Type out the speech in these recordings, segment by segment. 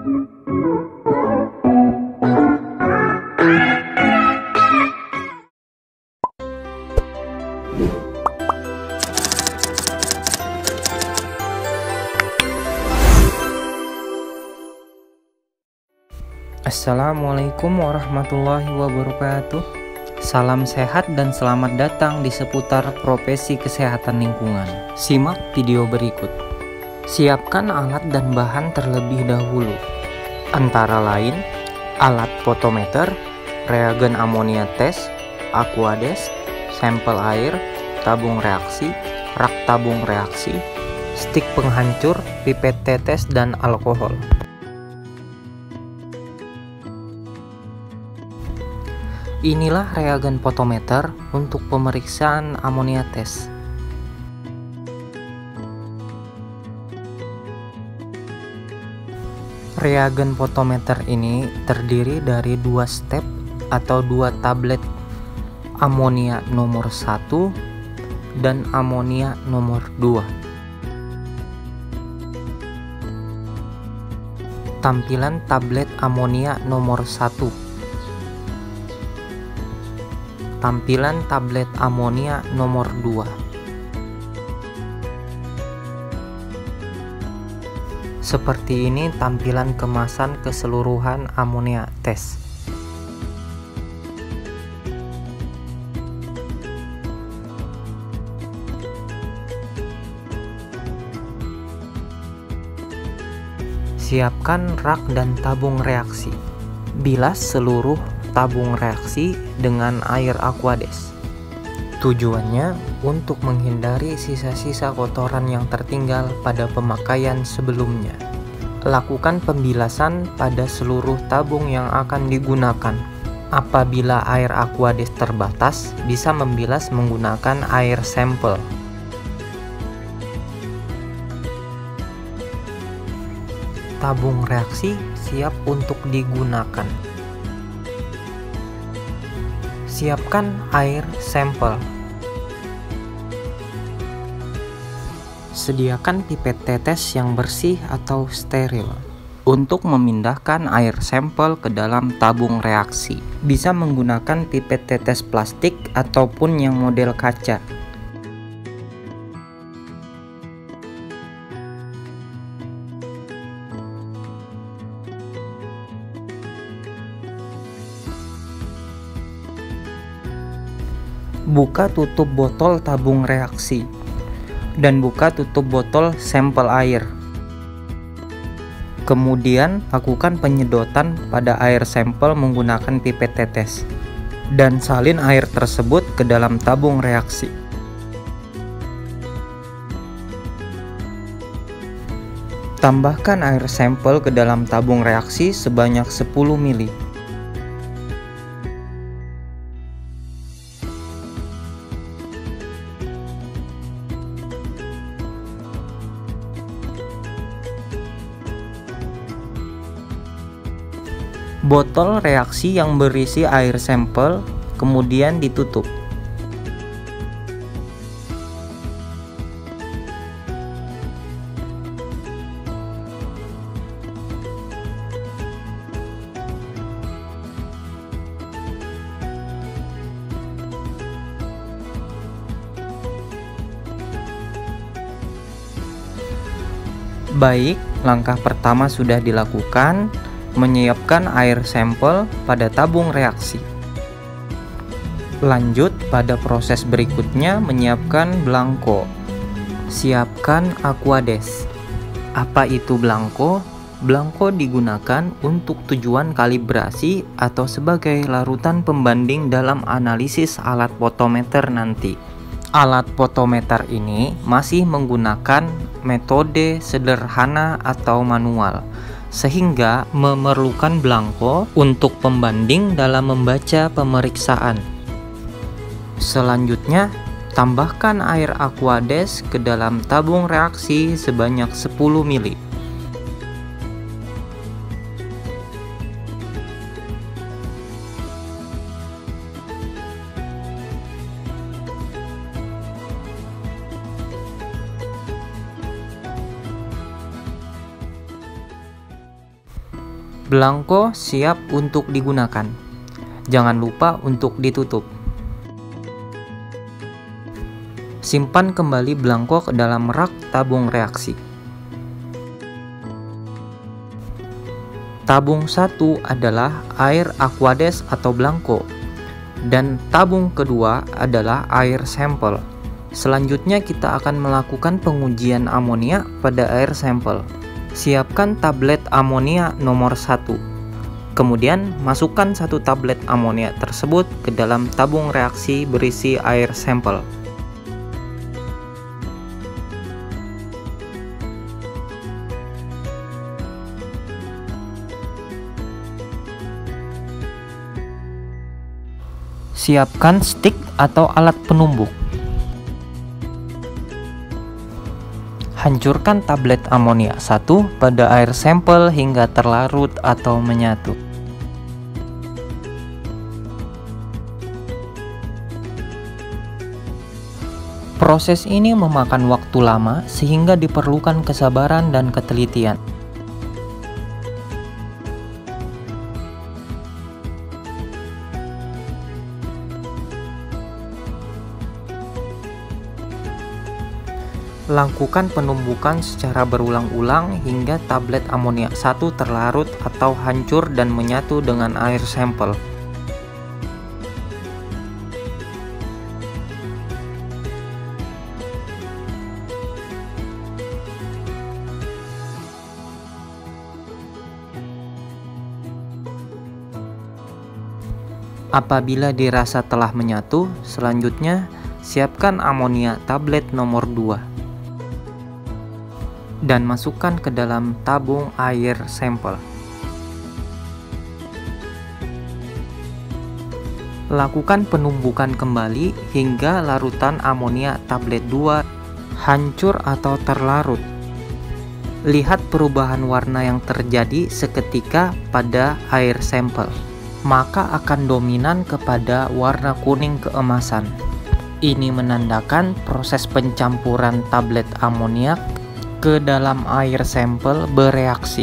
Assalamualaikum warahmatullahi wabarakatuh. Salam sehat dan selamat datang di seputar profesi kesehatan lingkungan. Simak video berikut. Siapkan alat dan bahan terlebih dahulu. Antara lain, alat fotometer, reagen amonia tes, aquades, sampel air, tabung reaksi, rak tabung reaksi, stik penghancur, pipet tetes, dan alkohol. Inilah reagen fotometer untuk pemeriksaan amonia tes. Reagen fotometer ini terdiri dari 2 step atau 2 tablet amonia nomor 1 dan amonia nomor 2. Tampilan tablet amonia nomor 1. Tampilan tablet amonia nomor 2. Seperti ini tampilan kemasan keseluruhan amonia tes. Siapkan rak dan tabung reaksi. Bilas seluruh tabung reaksi dengan air aquades. Tujuannya untuk menghindari sisa-sisa kotoran yang tertinggal pada pemakaian sebelumnya. Lakukan pembilasan pada seluruh tabung yang akan digunakan. Apabila air aquades terbatas, bisa membilas menggunakan air sampel. Tabung reaksi siap untuk digunakan. Siapkan air sampel. Sediakan pipet tetes yang bersih atau steril. Untuk memindahkan air sampel ke dalam tabung reaksi, bisa menggunakan pipet tetes plastik ataupun yang model kaca. Buka tutup botol tabung reaksi dan buka tutup botol sampel air. Kemudian lakukan penyedotan pada air sampel menggunakan pipet tetes dan salin air tersebut ke dalam tabung reaksi. Tambahkan air sampel ke dalam tabung reaksi sebanyak 10 ml. Botol reaksi yang berisi air sampel kemudian ditutup. Baik, langkah pertama sudah dilakukan, menyiapkan air sampel pada tabung reaksi. Lanjut pada proses berikutnya menyiapkan blanko. Siapkan aquades. Apa itu blanko? Blanko digunakan untuk tujuan kalibrasi atau sebagai larutan pembanding dalam analisis alat fotometer nanti. Alat fotometer ini masih menggunakan metode sederhana atau manual, sehingga memerlukan blanko untuk pembanding dalam membaca pemeriksaan. Selanjutnya, tambahkan air aquades ke dalam tabung reaksi sebanyak 10 ml. Belangko siap untuk digunakan. Jangan lupa untuk ditutup. Simpan kembali belangko ke dalam rak tabung reaksi. Tabung 1 adalah air Aquades atau belangko, dan tabung kedua adalah air sampel. Selanjutnya kita akan melakukan pengujian amonia pada air sampel. Siapkan tablet amonia nomor 1. Kemudian masukkan 1 tablet amonia tersebut ke dalam tabung reaksi berisi air sampel. Siapkan stik atau alat penumbuk. Hancurkan tablet amonia 1 pada air sampel hingga terlarut atau menyatu. Proses ini memakan waktu lama sehingga diperlukan kesabaran dan ketelitian. Lakukan penumbukan secara berulang-ulang hingga tablet amonia 1 terlarut atau hancur dan menyatu dengan air sampel. Apabila dirasa telah menyatu, selanjutnya siapkan amonia tablet nomor 2. Dan masukkan ke dalam tabung air sampel. Lakukan penumbukan kembali hingga larutan amonia tablet 2 hancur atau terlarut. Lihat perubahan warna yang terjadi seketika pada air sampel, maka akan dominan kepada warna kuning keemasan. Ini menandakan proses pencampuran tablet amoniak ke dalam air sampel bereaksi.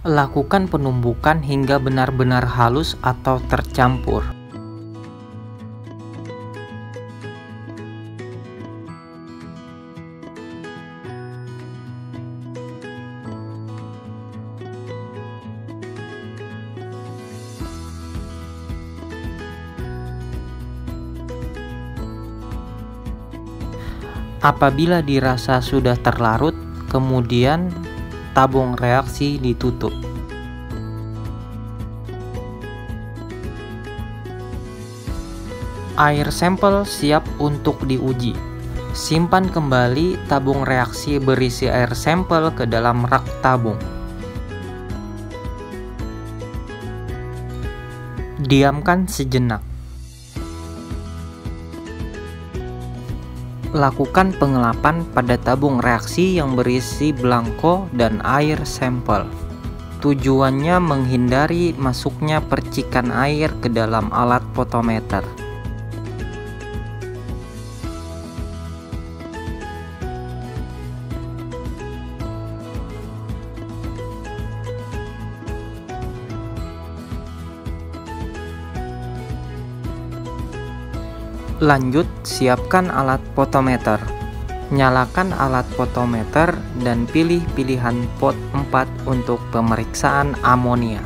Lakukan penumbukan hingga benar-benar halus atau tercampur. Apabila dirasa sudah terlarut, kemudian tabung reaksi ditutup. Air sampel siap untuk diuji. Simpan kembali tabung reaksi berisi air sampel ke dalam rak tabung. Diamkan sejenak. Lakukan pengelapan pada tabung reaksi yang berisi belangko dan air sampel. Tujuannya menghindari masuknya percikan air ke dalam alat fotometer. Lanjut, siapkan alat fotometer. Nyalakan alat fotometer dan pilih pilihan pot 4 untuk pemeriksaan amonia.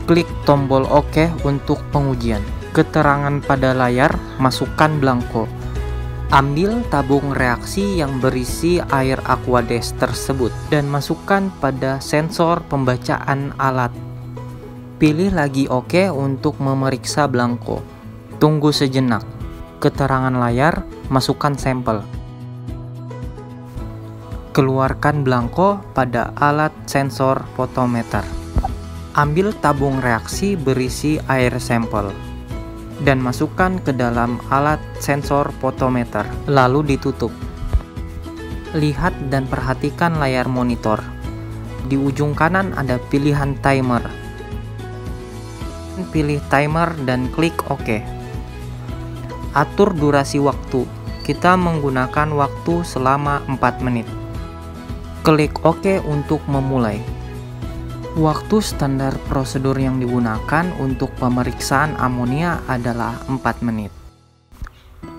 Klik tombol OK untuk pengujian. Keterangan pada layar, masukkan belangko. Ambil tabung reaksi yang berisi air Aquades tersebut dan masukkan pada sensor pembacaan alat. Pilih lagi OK untuk memeriksa belangko. Tunggu sejenak. Keterangan layar, masukkan sampel. Keluarkan belangko pada alat sensor fotometer. Ambil tabung reaksi berisi air sampel dan masukkan ke dalam alat sensor fotometer, lalu ditutup. Lihat dan perhatikan layar monitor. Di ujung kanan ada pilihan timer. Pilih timer dan klik OK. Atur durasi waktu. kita menggunakan waktu selama 4 menit. Klik OK untuk memulai. Waktu standar prosedur yang digunakan untuk pemeriksaan amonia adalah 4 menit.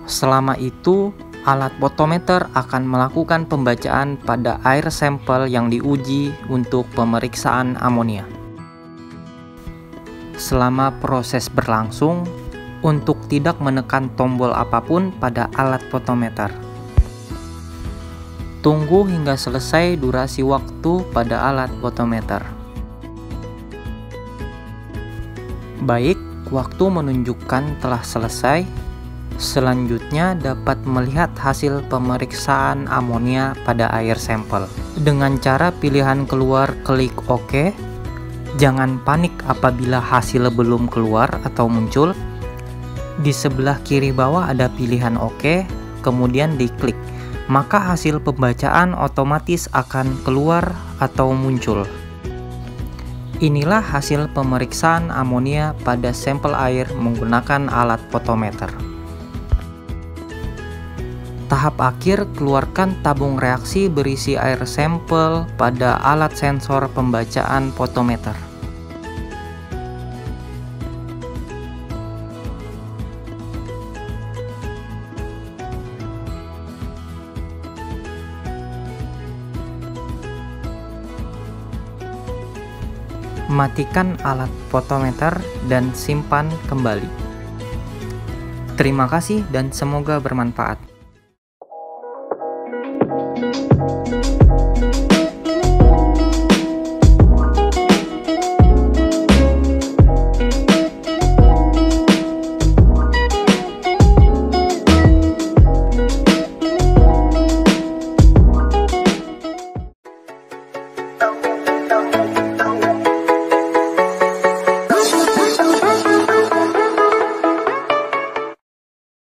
Selama itu, alat potometer akan melakukan pembacaan pada air sampel yang diuji untuk pemeriksaan amonia. Selama proses berlangsung, untuk tidak menekan tombol apapun pada alat potometer. Tunggu hingga selesai durasi waktu pada alat potometer. Baik, waktu menunjukkan telah selesai. Selanjutnya dapat melihat hasil pemeriksaan amonia pada air sampel. Dengan cara pilihan keluar, klik OK. Jangan panik apabila hasil belum keluar atau muncul. Di sebelah kiri bawah ada pilihan OK, kemudian diklik. Maka hasil pembacaan otomatis akan keluar atau muncul. Inilah hasil pemeriksaan amonia pada sampel air menggunakan alat potometer. Tahap akhir, keluarkan tabung reaksi berisi air sampel pada alat sensor pembacaan potometer. Matikan alat potometer dan simpan kembali. Terima kasih dan semoga bermanfaat.